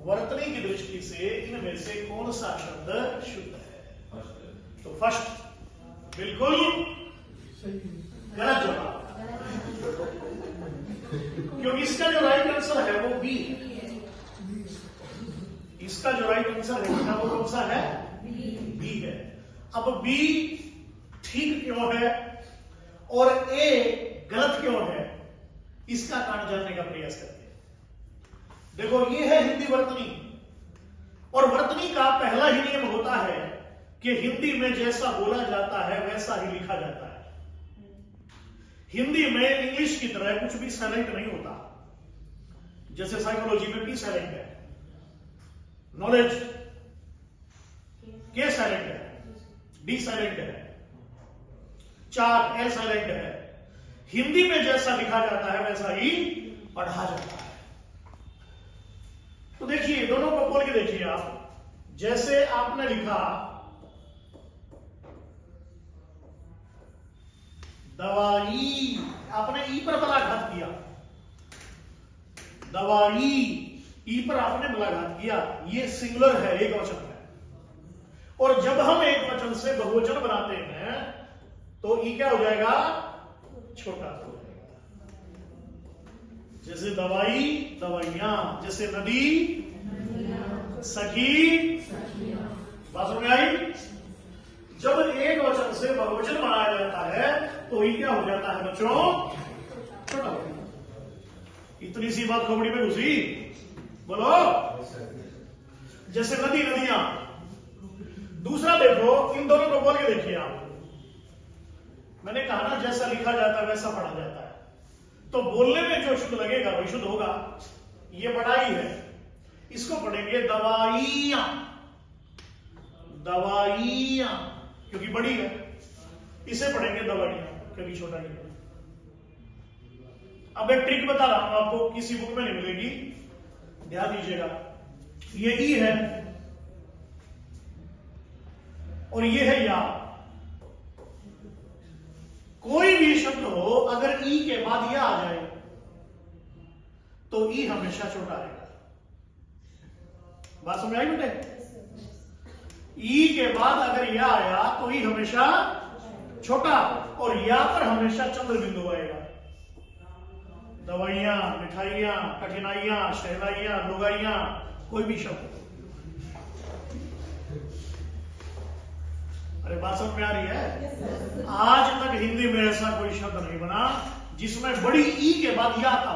वर्तनी की दृष्टि से इनमें से कौन सा शब्द शुद्ध है? तो फर्स्ट बिल्कुल गलत जवाब, क्योंकि इसका जो राइट आंसर है वो बी है। इसका जो राइट आंसर है वो कौन सा है? बी है। अब बी ठीक क्यों है और ए गलत क्यों है, इसका कारण जानने का प्रयास करते हैं। देखो, ये है हिंदी वर्तनी, और वर्तनी का पहला ही नियम होता है कि हिंदी में जैसा बोला जाता है वैसा ही लिखा जाता है। हिंदी में इंग्लिश की तरह कुछ भी साइलेंट नहीं होता। जैसे साइकोलॉजी में पी साइलेंट है, नॉलेज के साइलेंट है, डी साइलेंट है, चार्ट एल साइलेंट है। हिंदी में जैसा लिखा जाता है वैसा ही पढ़ा जाता है। तो देखिए, दोनों को बोल के देखिए आप। जैसे आपने लिखा दवाई, आपने ई पर बलाघात किया, दवाई ई पर आपने बलाघात किया, ये सिंगुलर है, एक वचन है। और जब हम एक वचन से बहुवचन बनाते हैं तो ई क्या हो जाएगा? छोटा हो जाएगा। जैसे दवाई दवाइयां, जैसे नदी सखी। बात समझ में आई? जब एक वचन से बहुवचन बनाया जाता है तो ई क्या हो जाता है बच्चों? छोटा हो जाता है। इतनी सी बात खोपड़ी में घुसी? बोलो। जैसे नदी नदियां। दूसरा देखो, इन दोनों को बोल के देखिए आप। मैंने कहा ना, जैसा लिखा जाता है वैसा पढ़ा जाता है, तो बोलने में जो शुद्ध लगेगा वही शुद्ध होगा। ये पढ़ाई है, इसको पढ़ेंगे दवाइयां, दवाइयां क्योंकि बड़ी है। इसे पढ़ेंगे दवाइयां क्योंकि छोटा ही है। अब एक ट्रिक बता रहा हूं आपको, किसी बुक में नहीं मिलेगी, ध्यान दीजिएगा। ये ई है और ये है या। कोई भी शब्द हो, अगर ई के बाद या आ जाए तो ई हमेशा छोटा रहेगा। बात समझ आई बेटे? ई के बाद अगर या आया तो ई हमेशा छोटा, और या पर हमेशा चंद्र बिंदु आएगा। दवाइयां, मिठाइयां, कठिनाइयां, शहनाइयां, लुगाइयां, कोई भी शब्द। अरे बात समझ में आ रही है? आज तक हिंदी में ऐसा कोई शब्द नहीं बना जिसमें बड़ी ई के बाद या था।